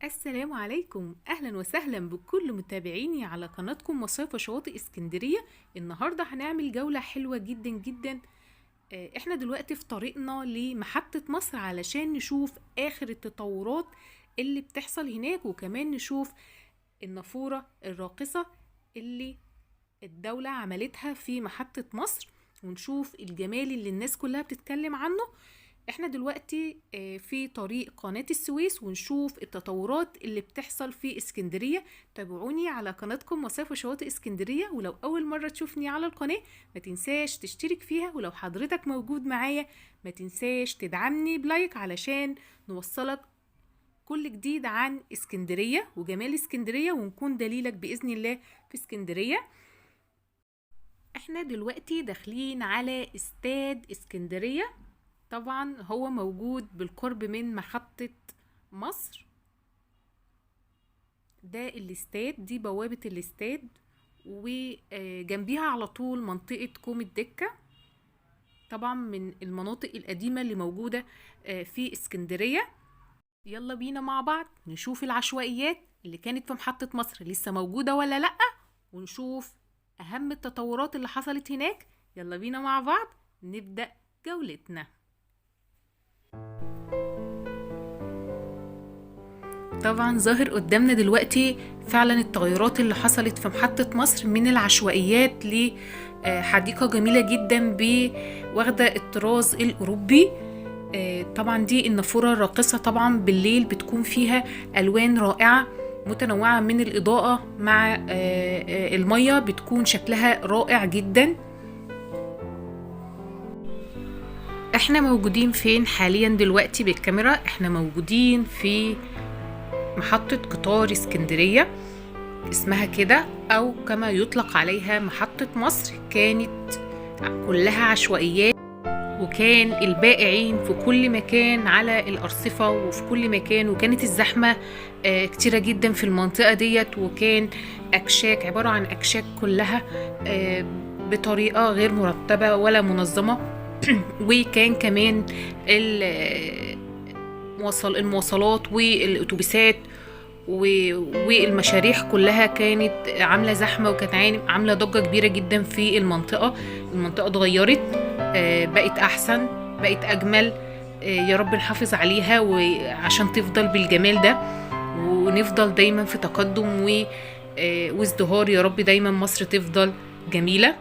السلام عليكم، اهلا وسهلا بكل متابعيني على قناتكم مصايف وشواطئ اسكندريه. النهارده هنعمل جوله حلوه جدا جدا. احنا دلوقتي في طريقنا لمحطه مصر علشان نشوف اخر التطورات اللي بتحصل هناك، وكمان نشوف النافوره الراقصه اللي الدوله عملتها في محطه مصر، ونشوف الجمال اللي الناس كلها بتتكلم عنه. احنا دلوقتي في طريق قناة السويس، ونشوف التطورات اللي بتحصل في اسكندرية. تابعوني على قناتكم مصايف وشواطئ اسكندرية، ولو اول مرة تشوفني على القناة ما تنساش تشترك فيها، ولو حضرتك موجود معايا ما تنساش تدعمني بلايك علشان نوصلك كل جديد عن اسكندرية وجمال اسكندرية، ونكون دليلك بإذن الله في اسكندرية. احنا دلوقتي داخلين على استاد اسكندرية. طبعا هو موجود بالقرب من محطة مصر. ده الاستاد، دي بوابة الاستاد، وجنبيها على طول منطقة كوم الدكة، طبعا من المناطق القديمة اللي موجودة في اسكندرية. يلا بينا مع بعض نشوف العشوائيات اللي كانت في محطة مصر لسه موجودة ولا لأ، ونشوف أهم التطورات اللي حصلت هناك. يلا بينا مع بعض نبدأ جولتنا. طبعا ظاهر قدامنا دلوقتي فعلا التغيرات اللي حصلت في محطة مصر، من العشوائيات لحديقة جميلة جدا واخدة الطراز الأوروبي. طبعا دي النافورة الراقصة، طبعا بالليل بتكون فيها ألوان رائعة متنوعة من الإضاءة مع المية، بتكون شكلها رائع جدا. احنا موجودين فين حاليا دلوقتي بالكاميرا؟ احنا موجودين في محطة قطار اسكندرية، اسمها كده أو كما يطلق عليها محطة مصر. كانت كلها عشوائيات، وكان البائعين في كل مكان على الأرصفة وفي كل مكان، وكانت الزحمة كتيرة جدا في المنطقة ديت، وكان أكشاك عبارة عن أكشاك كلها بطريقة غير مرتبة ولا منظمة. وكان كمان المواصلات والأتوبيسات والمشاريح كلها كانت عاملة زحمة، وكانت عاملة ضجة كبيرة جدا في المنطقة اتغيرت، بقت أحسن، بقت أجمل. يا رب نحافظ عليها وعشان تفضل بالجمال ده، ونفضل دايما في تقدم وازدهار. يا رب دايما مصر تفضل جميلة.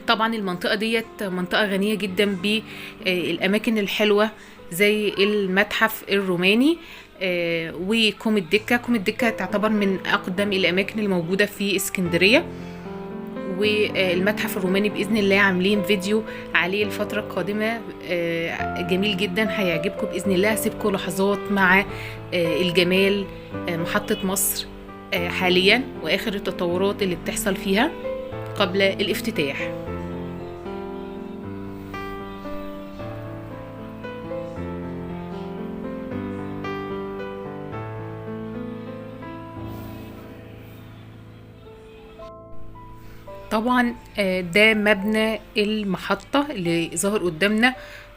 طبعا المنطقة ديت منطقة غنية جدا بالأماكن الحلوة، زي المتحف الروماني وكوم الدكة. كوم الدكة تعتبر من أقدم الأماكن الموجودة في اسكندرية، والمتحف الروماني بإذن الله عاملين فيديو عليه الفترة القادمة جميل جدا، هيعجبكم بإذن الله. هسيبكم لحظات مع الجمال محطة مصر حاليا، وآخر التطورات اللي بتحصل فيها قبل الافتتاح. طبعا ده مبنى المحطة اللي ظهر قدامنا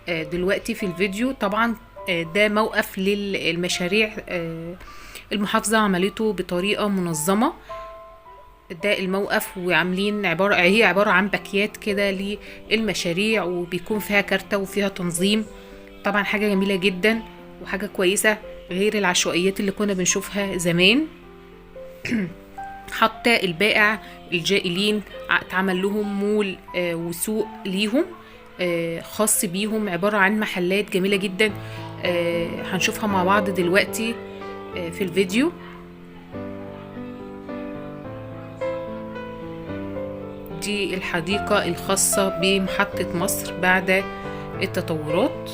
دلوقتي في الفيديو. طبعا ده موقف للمشاريع، المحافظة عملته بطريقة منظمة. ده الموقف، وعاملين هي عبارة عن باكيات كده للمشاريع، وبيكون فيها كارتة وفيها تنظيم. طبعا حاجة جميلة جدا وحاجة كويسة، غير العشوائيات اللي كنا بنشوفها زمان. حتى البائع الجائلين اتعمل لهم مول وسوق ليهم خاص بيهم، عبارة عن محلات جميلة جدا هنشوفها مع بعض دلوقتي في الفيديو. دي الحديقة الخاصة بمحطة مصر بعد التطورات.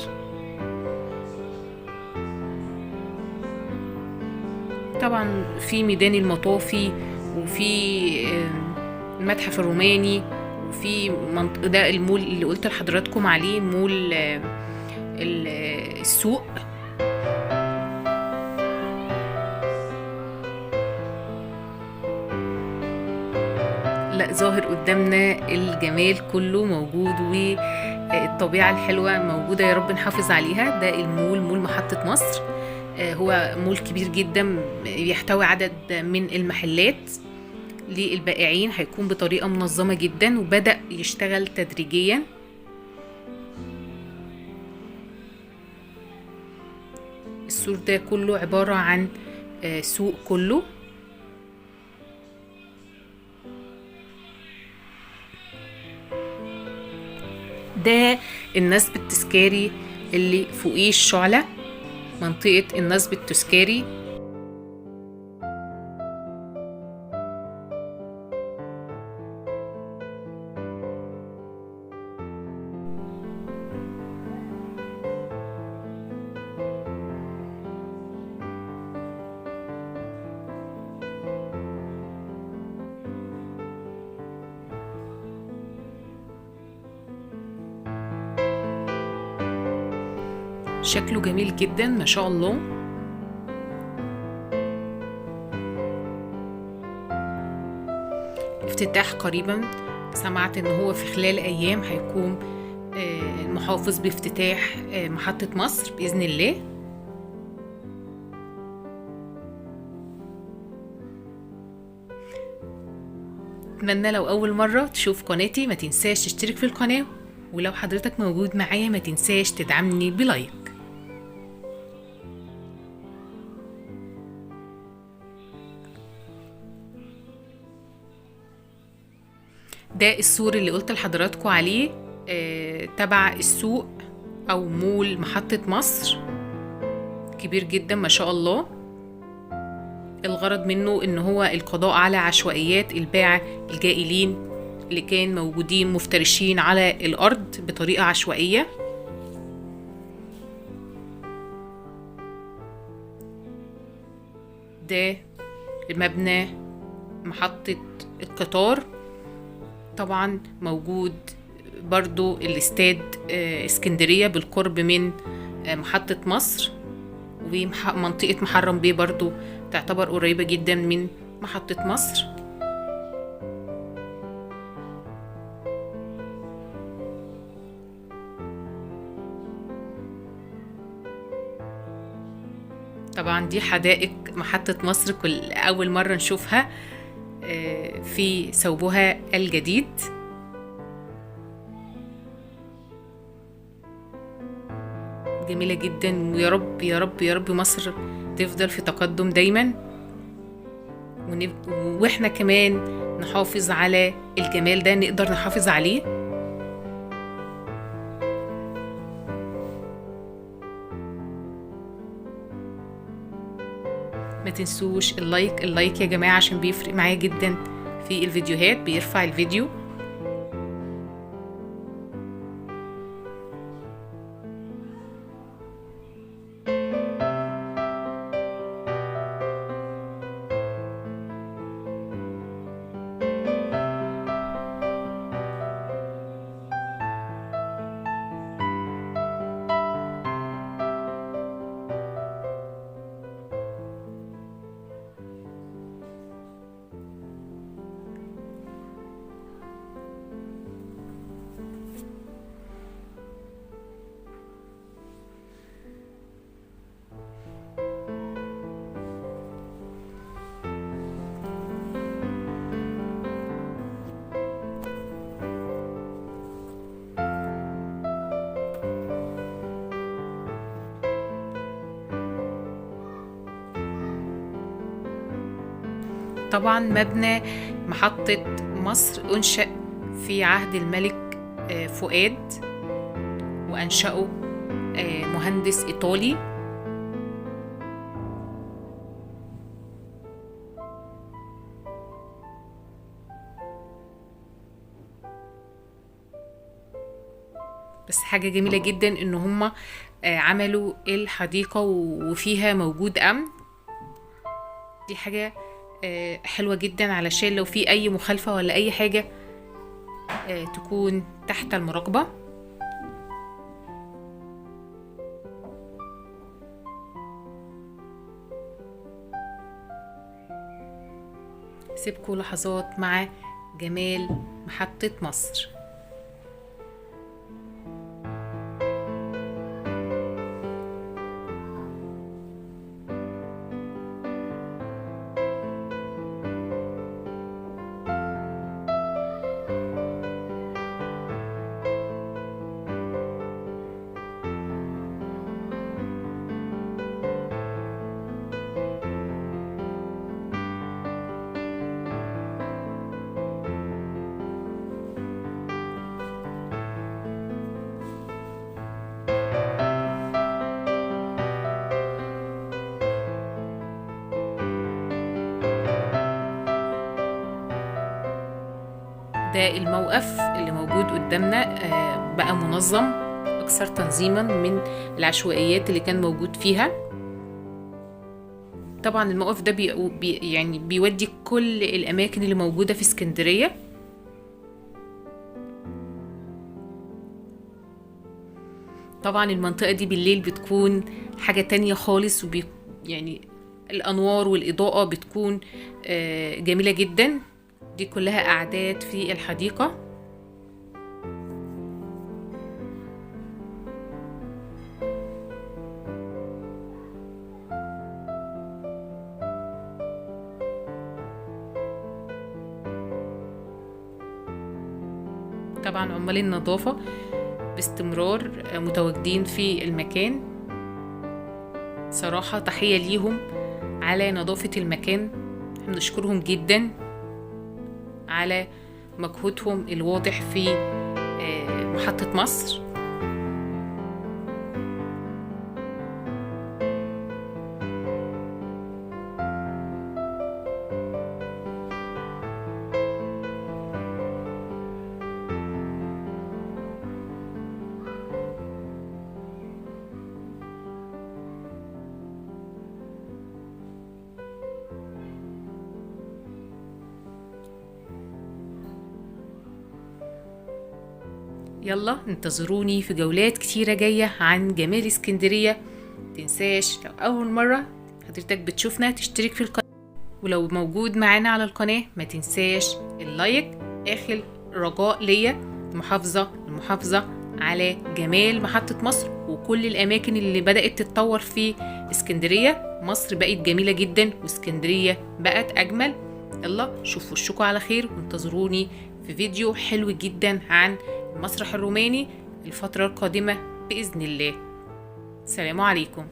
طبعا في ميدان المطافي، وفي المتحف الروماني، وفي ده المول اللي قلت لحضراتكم عليه، مول السوق. لا، ظاهر قدامنا الجمال كله موجود، والطبيعة الحلوة موجودة، يا رب نحافظ عليها. ده المول، مول محطة مصر. هو مول كبير جدا يحتوي عدد من المحلات للبائعين، هيكون بطريقة منظمة جدا وبدأ يشتغل تدريجيا. السور ده كله عبارة عن سوق كله. ده النصب التذكاري اللي فوقيه الشعلة، منطقة النصب التذكاري. شكله جميل جدا ما شاء الله. افتتاح قريبا، سمعت ان هو في خلال ايام هيكون المحافظ بافتتاح محطة مصر بإذن الله. اتمنى لو اول مرة تشوف قناتي ما تنساش تشترك في القناة، ولو حضرتك موجود معايا ما تنساش تدعمني بلايك. ده السور اللي قلت لحضراتكم عليه تبع السوق او مول محطة مصر، كبير جدا ما شاء الله. الغرض منه ان هو القضاء على عشوائيات الباعة الجائلين اللي كان موجودين مفترشين على الارض بطريقة عشوائية. ده مبنى محطة القطار، طبعا موجود برضو الاستاد اسكندرية بالقرب من محطة مصر، ومنطقة محرم بيه برضو تعتبر قريبة جدا من محطة مصر. طبعا دي حدائق محطة مصر كل أول مرة نشوفها في ثوبها الجديد. جميلة جدا، ويا رب يا رب يا رب مصر تفضل في تقدم دايما، واحنا كمان نحافظ على الجمال ده، نقدر نحافظ عليه. ما تنسوش اللايك يا جماعة عشان بيفرق معايا جدا في الفيديوهات، بيرفع الفيديو. طبعا مبنى محطة مصر أنشأ في عهد الملك فؤاد، وأنشأه مهندس إيطالي. بس حاجة جميلة جدا إن هما عملوا الحديقة وفيها موجود أمن. دي حاجة حلوة جدا علشان لو في أي مخالفة ولا أي حاجة تكون تحت المراقبة. سيبكوا لحظات مع جمال محطة مصر. ده الموقف اللي موجود قدامنا، بقى منظم أكثر تنظيما من العشوائيات اللي كان موجود فيها. طبعا الموقف ده يعني بيودي كل الأماكن اللي موجودة في اسكندرية. طبعا المنطقة دي بالليل بتكون حاجة تانية خالص، يعني الأنوار والإضاءة بتكون جميلة جدا. دي كلها قعدات في الحديقة. طبعا عمال النظافة باستمرار متواجدين في المكان. صراحة تحية ليهم على نظافة المكان، بنشكرهم جدا على مجهودهم الواضح في محطة مصر. يلا انتظروني في جولات كتيرة جاية عن جمال اسكندرية. متنساش لو أول مرة حضرتك بتشوفنا تشترك في القناة، ولو موجود معانا على القناة ما تنساش اللايك. آخر رجاء ليا المحافظة على جمال محطة مصر وكل الأماكن اللي بدأت تتطور في اسكندرية. مصر بقت جميلة جدا واسكندرية بقت أجمل. يلا شوفوا وشكوا على خير، وانتظروني في فيديو حلو جدا عن المسرح الروماني الفترة القادمة بإذن الله. السلام عليكم.